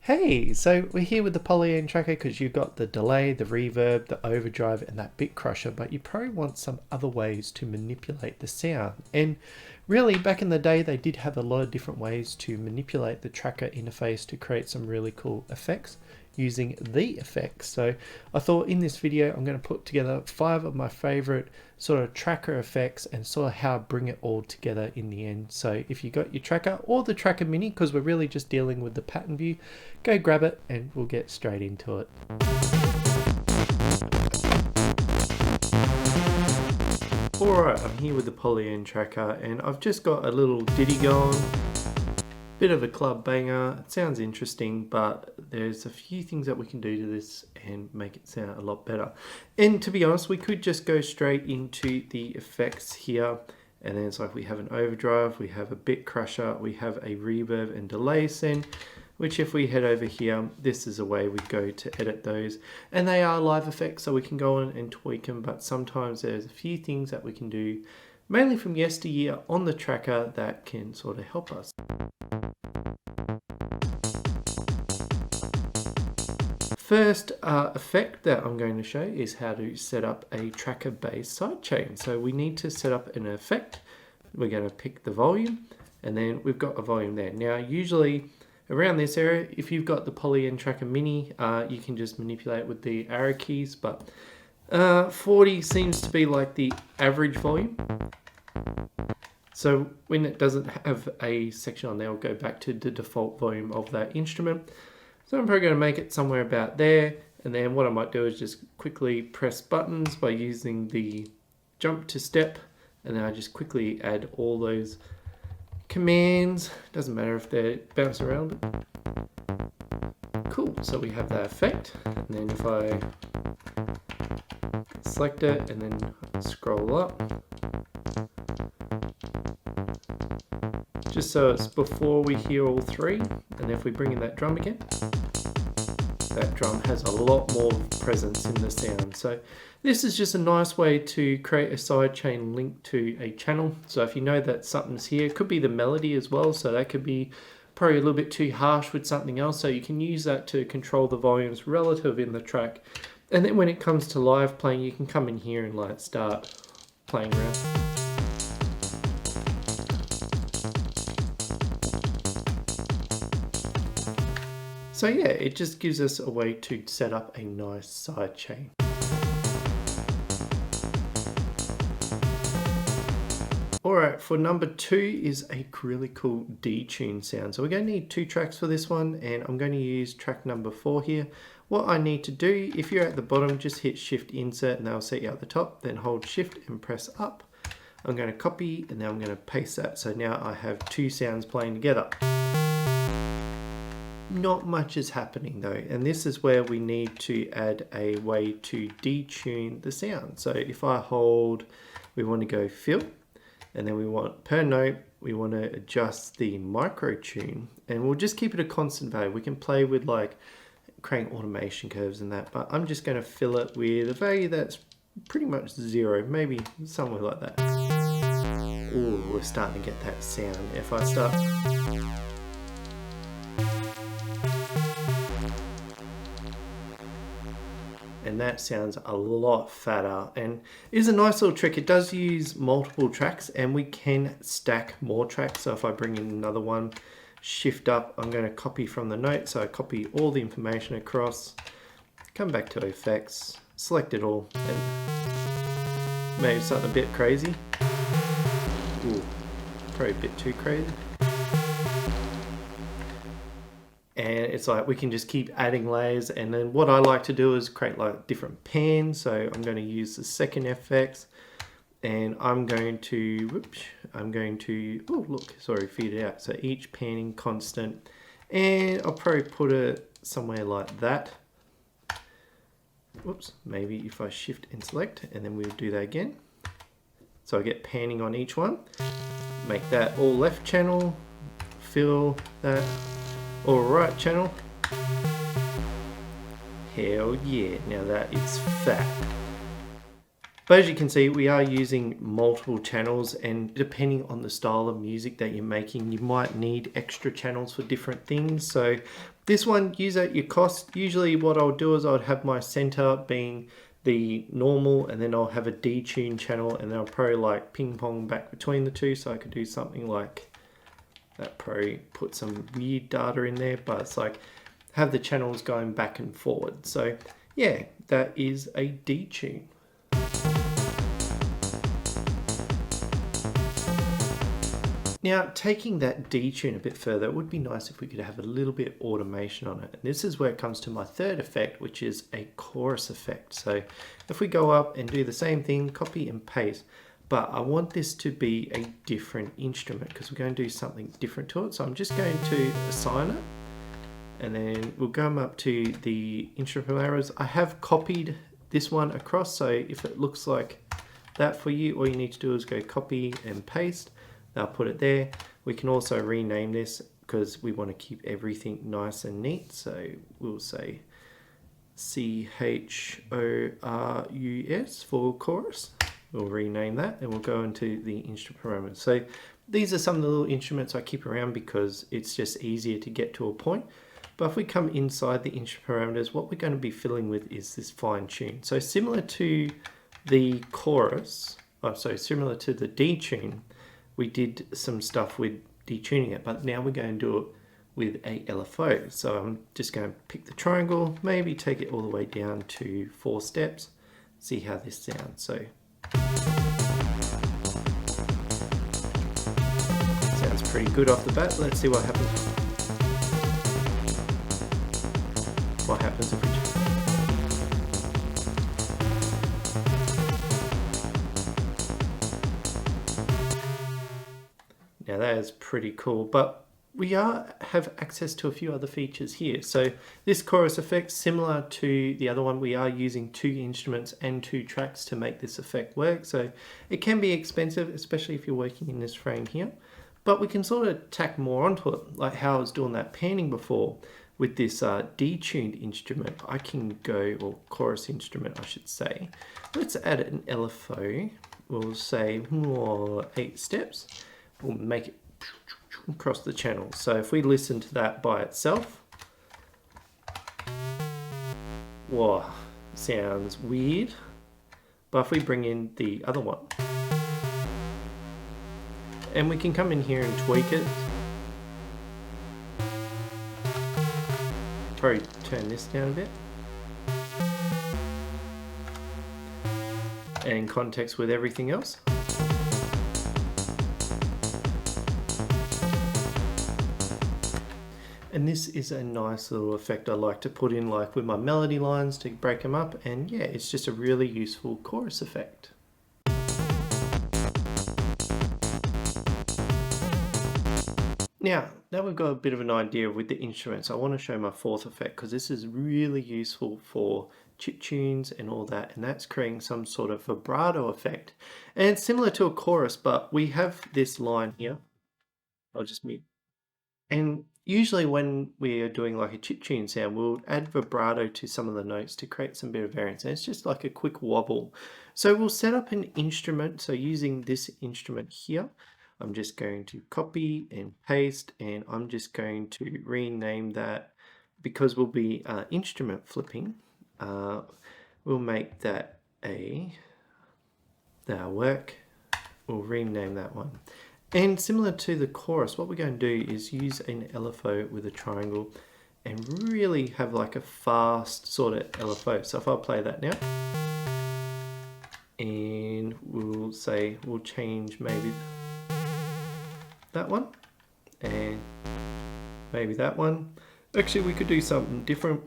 Hey, so we're here with the Polyend Tracker because you've got the delay, the reverb, the overdrive, and that Bitcrusher, but you probably want some other ways to manipulate the sound. And really, back in the day, they did have a lot of different ways to manipulate the tracker interface to create some really cool effects using the effects. So I thought in this video, I'm going to put together 5 of my favorite sort of tracker effects and sort of how I bring it all together in the end. So if you got your tracker or the tracker mini, because we're really just dealing with the pattern view, go grab it and we'll get straight into it. Alright, I'm here with the Polyend Tracker and I've just got a little ditty going. Bit of a club banger. It sounds interesting, but there's a few things that we can do to this and make it sound a lot better. And to be honest, we could just go straight into the effects here. And then it's like we have an overdrive, we have a Bitcrusher, we have a reverb and delay send, which if we head over here, this is a way we go to edit those. And they are live effects, so we can go in and tweak them, but sometimes there's a few things that we can do, mainly from yesteryear on the tracker, that can sort of help us. First effect that I'm going to show is how to set up a tracker based sidechain. So we need to set up an effect. We're going to pick the volume and then we've got a volume there. Now usually around this area, if you've got the Polyend Tracker mini, you can just manipulate with the arrow keys, but 40 seems to be like the average volume. So when it doesn't have a section on there, I'll go back to the default volume of that instrument. So I'm probably going to make it somewhere about there, and then what I might do is just quickly press buttons by using the jump to step, and then I just quickly add all those commands. Doesn't matter if they bounce around. Cool, so we have that effect, and then if I select it and then scroll up, just so it's before we hear all 3, and if we bring in that drum again, that drum has a lot more presence in the sound. So this is just a nice way to create a sidechain link to a channel. So if you know that something's here, it could be the melody as well, so that could be probably a little bit too harsh with something else, so you can use that to control the volumes relative in the track. And then when it comes to live playing, you can come in here and like start playing around. So yeah, it just gives us a way to set up a nice sidechain. Alright, for number 2 is a really cool Detune sound. So we're going to need 2 tracks for this one, and I'm going to use track number 4 here. What I need to do, if you're at the bottom, just hit Shift Insert and that'll set you at the top, then hold Shift and press up. I'm going to copy and then I'm going to paste that. So now I have 2 sounds playing together. Not much is happening though, and this is where we need to add a way to detune the sound. So if I hold, we want to go fill, and then we want per note, we want to adjust the micro tune, and we'll just keep it a constant value. We can play with like creating automation curves and that, but I'm just going to fill it with a value that's pretty much 0, maybe somewhere like that. Oh, we're starting to get that sound. If I start, and that sounds a lot fatter, and is a nice little trick. It does use multiple tracks and we can stack more tracks. So if I bring in another one, shift up, I'm going to copy from the note. So I copy all the information across, come back to effects, select it all, and maybe something a bit crazy. Ooh, probably a bit too crazy. And it's like we can just keep adding layers, and then what I like to do is create like different pans. So I'm going to use the second FX, and I'm going to oh look, sorry, feed it out. So each panning constant, and I'll probably put it somewhere like that. Whoops, maybe if I shift and select, and then we'll do that again. So I get panning on each one. Make that all left channel, fill that. All right, channel. Hell yeah, now that is fat. But as you can see, we are using multiple channels, and depending on the style of music that you're making, you might need extra channels for different things. So this one, use at your cost. Usually what I'll do is I'll have my center being the normal, and then I'll have a detune channel, and then I'll probably like ping pong back between the two. So I could do something like that, probably put some weird data in there, but it's like have the channels going back and forward. So yeah, that is a detune. Now, taking that detune a bit further, it would be nice if we could have a little bit of automation on it. And this is where it comes to my third effect, which is a chorus effect. So if we go up and do the same thing, copy and paste, but I want this to be a different instrument because we're going to do something different to it. So I'm just going to assign it, and then we'll go up to the instrument parameters. I have copied this one across, so if it looks like that for you, all you need to do is go copy and paste. I'll put it there. We can also rename this because we want to keep everything nice and neat. So we'll say CHORUS for chorus. We'll rename that, and we'll go into the instrument parameters. So these are some of the little instruments I keep around because it's just easier to get to a point. But if we come inside the instrument parameters, what we're going to be filling with is this fine tune. So similar to the chorus, similar to the detune, we did some stuff with detuning it, but now we're going to do it with a LFO. So I'm just going to pick the triangle, maybe take it all the way down to 4 steps, see how this sounds. So sounds pretty good off the bat. Let's see what happens. What happens if we just... Now that is pretty cool, but we have access to a few other features here. So this chorus effect, similar to the other one, we are using 2 instruments and 2 tracks to make this effect work. So it can be expensive, especially if you're working in this frame here, but we can sort of tack more onto it, like how I was doing that panning before. With this detuned instrument, I can go, or chorus instrument I should say, let's add an LFO. We'll say 8 steps. We'll make it across the channel. So if we listen to that by itself, whoa, sounds weird. But if we bring in the other one, and we can come in here and tweak it. Probably turn this down a bit. And in context with everything else. And this is a nice little effect I like to put in, like with my melody lines to break them up. And yeah, it's just a really useful chorus effect. Now we've got a bit of an idea with the instruments, I want to show my 4th effect because this is really useful for chip tunes and all that, and that's creating some sort of vibrato effect. And it's similar to a chorus, but we have this line here. I'll just mute. And usually when we are doing like a chip tune sound, we'll add vibrato to some of the notes to create some bit of variance. And it's just like a quick wobble. So we'll set up an instrument. So using this instrument here, I'm just going to copy and paste, and I'm just going to rename that because we'll be instrument flipping. We'll make that that'll work. We'll rename that one. And similar to the chorus, what we're going to do is use an LFO with a triangle and really have like a fast sort of LFO. So if I play that now, and we'll say, we'll change maybe that one, and maybe that one. Actually, we could do something different.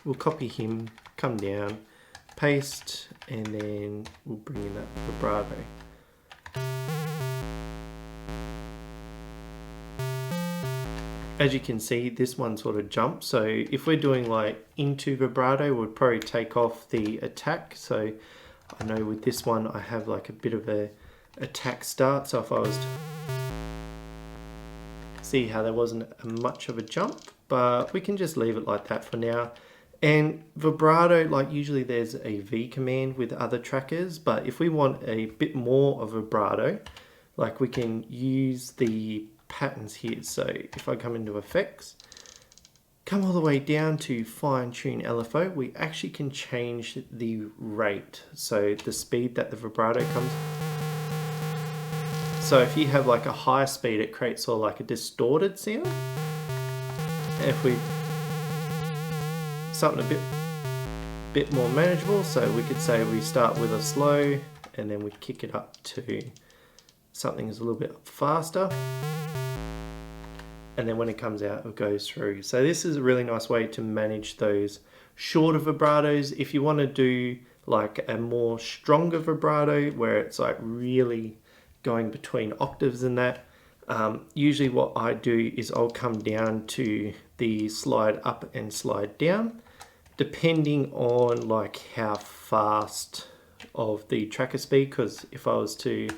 We'll copy him, come down, paste, and then we'll bring in that vibrato. As you can see, this one sort of jumps. So if we're doing like into vibrato, we'll probably take off the attack. So I know with this one, I have like a bit of a attack start. So if I was to see how there wasn't much of a jump, but we can just leave it like that for now. And vibrato, like usually there's a V command with other trackers, but if we want a bit more of vibrato, like we can use the patterns here. So if I come into effects, come all the way down to fine tune LFO, we actually can change the rate. So the speed that the vibrato comes. So if you have like a higher speed, it creates sort of like a distorted sound. And if we something a bit more manageable, so we could say we start with a slow and then we kick it up to something that's a little bit faster, and then when it comes out it goes through. So this is a really nice way to manage those shorter vibratos. If you want to do like a more stronger vibrato where it's like really going between octaves and that, usually what I do is I'll come down to the slide up and slide down, depending on like how fast of the tracker speed, because if I was to,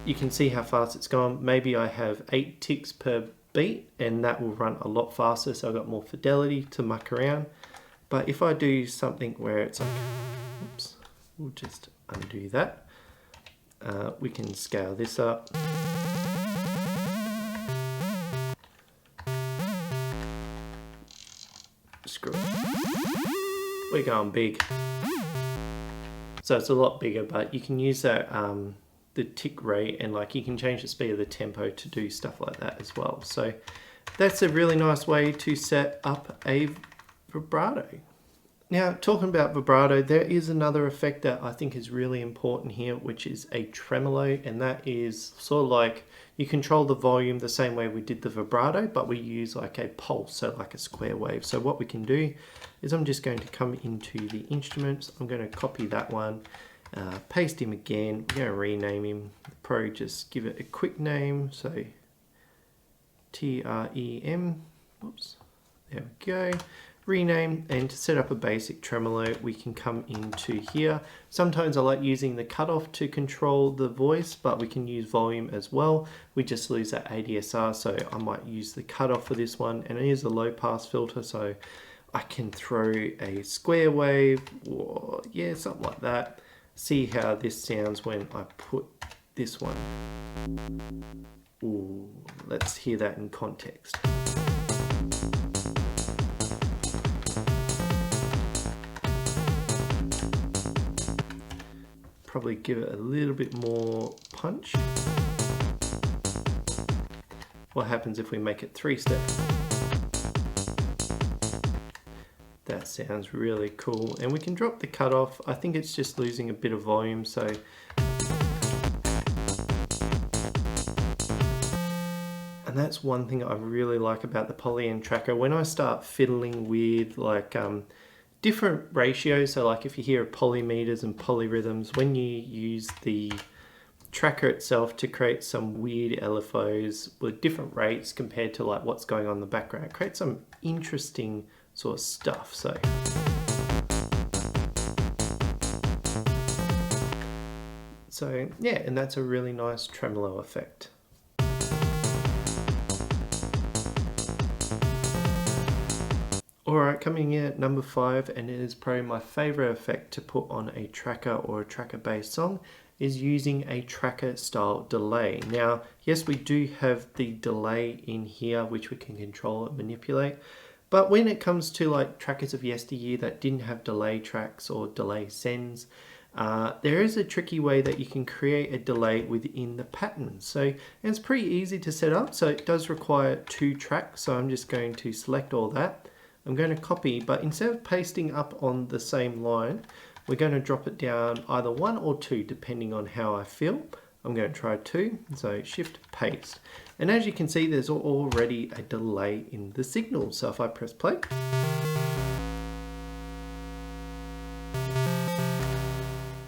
you can see how fast it's gone. Maybe I have 8 ticks per beat and that will run a lot faster, so I've got more fidelity to muck around. But if I do something where it's like, oops, we'll just undo that. We can scale this up. Screw it. We're going big. So it's a lot bigger, but you can use that the tick rate, and like you can change the speed of the tempo to do stuff like that as well. So that's a really nice way to set up a vibrato. Now, talking about vibrato, there is another effect that I think is really important here, which is a tremolo, and that is sort of like you control the volume the same way we did the vibrato, but we use like a pulse, so like a square wave. So what we can do is I'm just going to come into the instruments, I'm going to copy that one, paste him again, we're going to rename him, probably just give it a quick name, so TREM, oops, there we go. Rename, and to set up a basic tremolo we can come into here. Sometimes I like using the cutoff to control the voice, but we can use volume as well. We just lose that ADSR, so I might use the cutoff for this one, and it is a low pass filter, so I can throw a square wave or yeah, something like that. See how this sounds when I put this one. Ooh, let's hear that in context. Probably give it a little bit more punch. What happens if we make it 3-step? That sounds really cool. And we can drop the cutoff. I think it's just losing a bit of volume, so and that's one thing I really like about the Polyend Tracker. When I start fiddling with like different ratios, so like if you hear polymeters and polyrhythms, when you use the tracker itself to create some weird LFOs with different rates compared to like what's going on in the background, it creates some interesting sort of stuff. So yeah, and that's a really nice tremolo effect. Alright, coming in at number 5, and it is probably my favorite effect to put on a tracker or a tracker based song, is using a tracker style delay. Now, yes, we do have the delay in here, which we can control and manipulate, but when it comes to like trackers of yesteryear that didn't have delay tracks or delay sends, there is a tricky way that you can create a delay within the pattern. So, and it's pretty easy to set up, so it does require 2 tracks, so I'm just going to select all that. I'm going to copy, but instead of pasting up on the same line, we're going to drop it down either 1 or 2 depending on how I feel. I'm going to try 2, so shift paste. And as you can see, there's already a delay in the signal. So if I press play,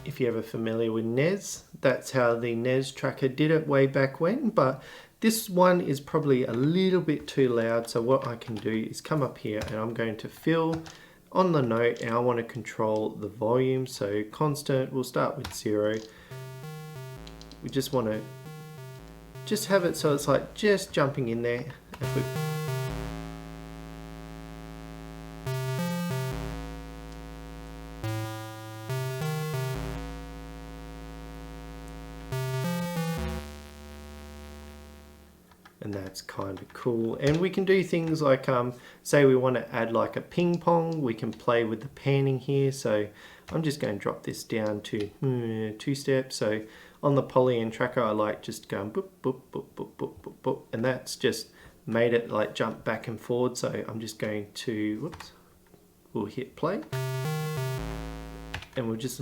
if you're ever familiar with NES, that's how the NES tracker did it way back when, but this one is probably a little bit too loud, so what I can do is come up here and I'm going to fill on the note, and I want to control the volume, so constant, we'll start with 0. We just want to just have it so it's like just jumping in there. that's kind of cool. And we can do things like, say we want to add like a ping pong, we can play with the panning here. So I'm just going to drop this down to 2 steps. So on the Polyend Tracker, I like just going boop, boop, boop, boop, boop, boop, boop, and that's just made it like jump back and forward. So I'm just going to, whoops, we'll hit play, and we'll just,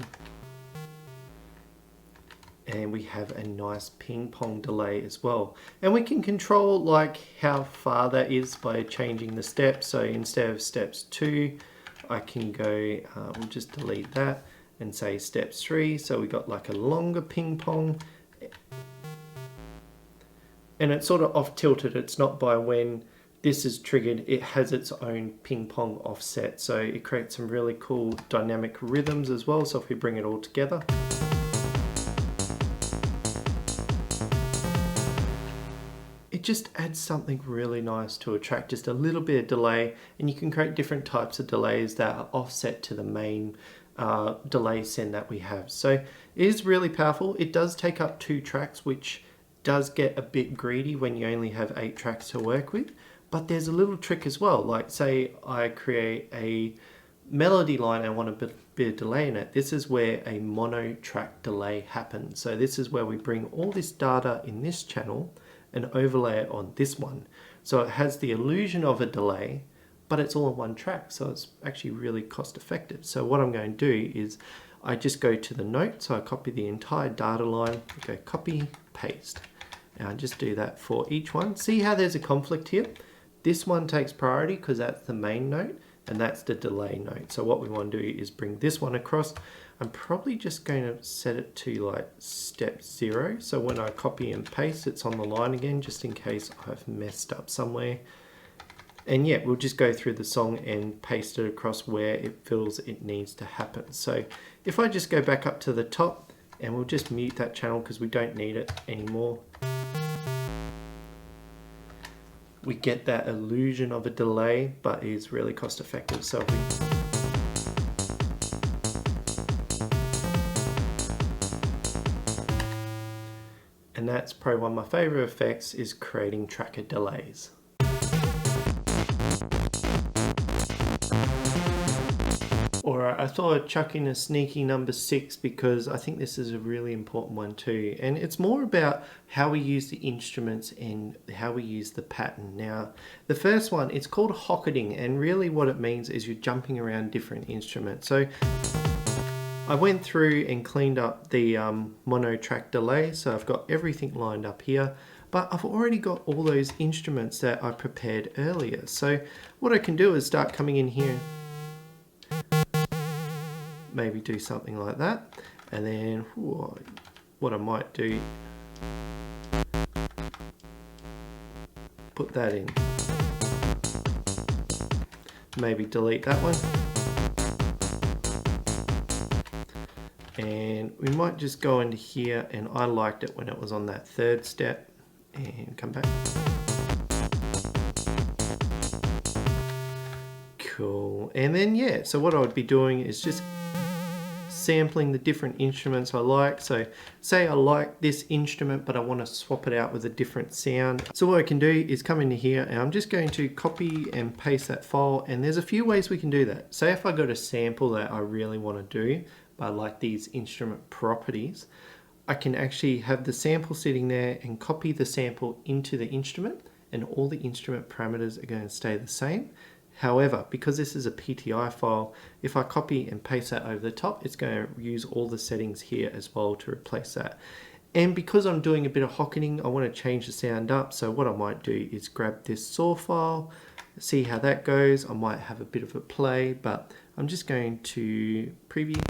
and we have a nice ping pong delay as well. And we can control like how far that is by changing the steps. So instead of steps 2, I can go, we'll just delete that and say steps 3. So we got like a longer ping pong. And it's sort of off tilted. It's not by when this is triggered, it has its own ping pong offset. So it creates some really cool dynamic rhythms as well. So if we bring it all together, it just adds something really nice to a track, just a little bit of delay, and you can create different types of delays that are offset to the main delay send that we have. So it is really powerful. It does take up 2 tracks, which does get a bit greedy when you only have 8 tracks to work with. But there's a little trick as well. Like say I create a melody line and I want a bit of delay in it. This is where a mono track delay happens. So this is where we bring all this data in this channel and overlay it on this one. So it has the illusion of a delay, but it's all on one track. So it's actually really cost effective. So what I'm going to do is I just go to the note. So I copy the entire data line, I go copy, paste. And I just do that for each one. See how there's a conflict here? This one takes priority because that's the main note and that's the delay note. So what we want to do is bring this one across. I'm probably just going to set it to like step 0. So when I copy and paste, it's on the line again, just in case I've messed up somewhere. And yeah, we'll just go through the song and paste it across where it feels it needs to happen. So if I just go back up to the top, and we'll just mute that channel because we don't need it anymore. We get that illusion of a delay, but it's really cost effective. So and that's probably one of my favorite effects, is creating tracker delays. Alright, I thought I'd chuck in a sneaky number 6 because I think this is a really important one too. And it's more about how we use the instruments and how we use the pattern. Now, the first one, it's called Hocketing, and really what it means is you're jumping around different instruments. So I went through and cleaned up the mono track delay. So I've got everything lined up here, but I've already got all those instruments that I prepared earlier. So what I can do is start coming in here, maybe do something like that, and then what I might do, put that in, maybe delete that one, and we might just go into here, and I liked it when it was on that 3rd step, and come back. Cool. And then yeah, so what I would be doing is just sampling the different instruments I like. So say I like this instrument, but I want to swap it out with a different sound. So what I can do is come into here, and I'm just going to copy and paste that file. And there's a few ways we can do that. Say if I got a sample that I really want to do, but I like these instrument properties, I can actually have the sample sitting there and copy the sample into the instrument, and all the instrument parameters are going to stay the same. However, because this is a PTI file, if I copy and paste that over the top, it's going to use all the settings here as well to replace that. And because I'm doing a bit of Hocketing, I want to change the sound up. So what I might do is grab this saw file, see how that goes. I might have a bit of a play, but I'm just going to preview.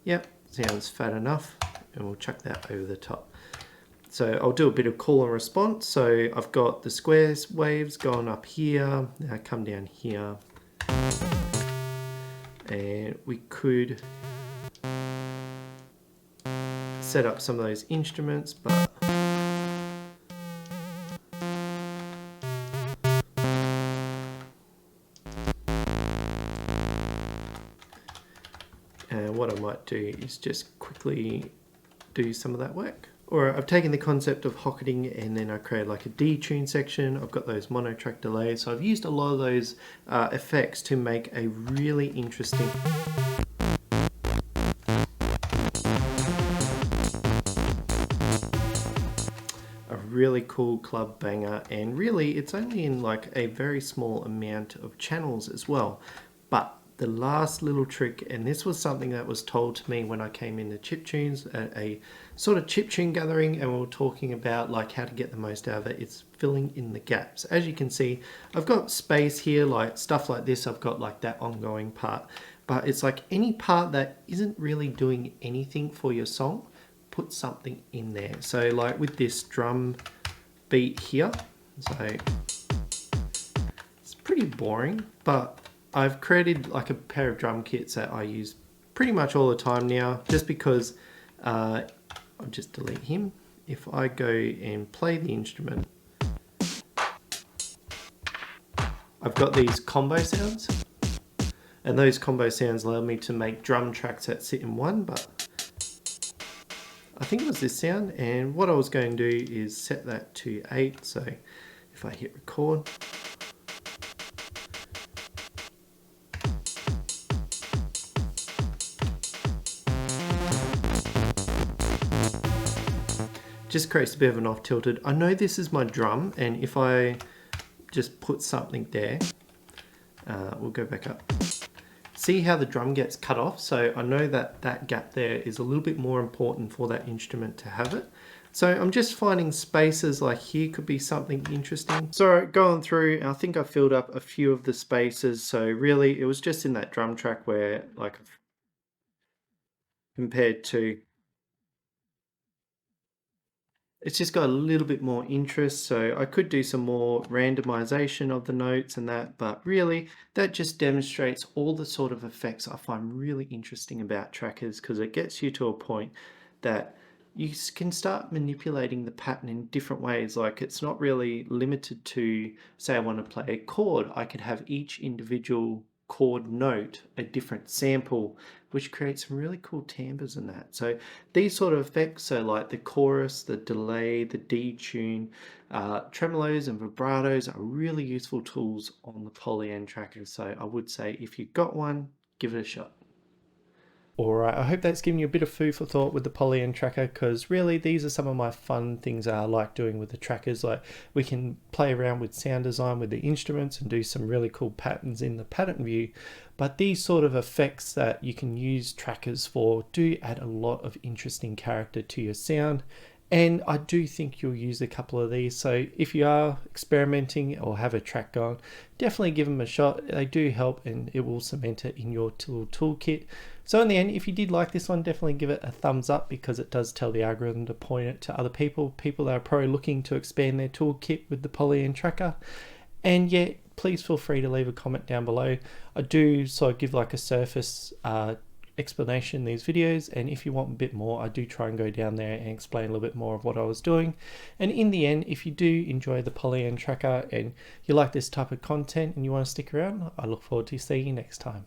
Yep, sounds fat enough, and we'll chuck that over the top. So I'll do a bit of call and response. So I've got the square waves going up here. Now I come down here, and we could set up some of those instruments, but and what I might do is just quickly do some of that work. Or I've taken the concept of Hocketing and then I created like a Detune section. I've got those mono track delays. So I've used a lot of those effects to make a really interesting really cool club banger, and really it's only in like a very small amount of channels as well. But the last little trick, and this was something that was told to me when I came into chiptunes at a sort of chiptune gathering, and we were talking about like how to get the most out of it, it's filling in the gaps. As you can see, I've got space here, like stuff like this, I've got like that ongoing part, but it's like any part that isn't really doing anything for your song, put something in there. So like with this drum beat here, so it's pretty boring, but I've created like a pair of drum kits that I use pretty much all the time now, just because I'll just delete him. If I go and play the instrument, I've got these combo sounds, and those combo sounds allow me to make drum tracks that sit in one, but I think it was this sound, and what I was going to do is set that to 8, so if I hit record, just creates a bit of an off tilted. I know this is my drum, and if I just put something there, we'll go back up. See how the drum gets cut off? So I know that that gap there is a little bit more important for that instrument to have it. So I'm just finding spaces like here could be something interesting. So going through, I think I filled up a few of the spaces. So really it was just in that drum track where like compared to, it's just got a little bit more interest, so I could do some more randomization of the notes and that, but really that just demonstrates all the sort of effects I find really interesting about trackers, because it gets you to a point that you can start manipulating the pattern in different ways. Like it's not really limited to, say I want to play a chord, I could have each individual chord note a different sample, which creates some really cool timbres in that. So these sort of effects, so like the chorus, the delay, the detune, tremolos and vibratos are really useful tools on the Polyend Tracker. So I would say if you've got one, give it a shot. Alright, I hope that's given you a bit of food for thought with the Polyend Tracker, because really these are some of my fun things I like doing with the trackers. Like we can play around with sound design with the instruments and do some really cool patterns in the pattern view, but these sort of effects that you can use trackers for do add a lot of interesting character to your sound. And I do think you'll use a couple of these. So if you are experimenting or have a track going, definitely give them a shot. They do help, and it will cement it in your toolkit. So in the end, if you did like this one, definitely give it a thumbs up, because it does tell the algorithm to point it to other people that are probably looking to expand their toolkit with the Polyend Tracker. And yeah, please feel free to leave a comment down below. I do sort of give like a surface explanation in these videos, and if you want a bit more, I do try and go down there and explain a little bit more of what I was doing. And in the end, if you do enjoy the Polyend Tracker and you like this type of content and you want to stick around, I look forward to seeing you next time.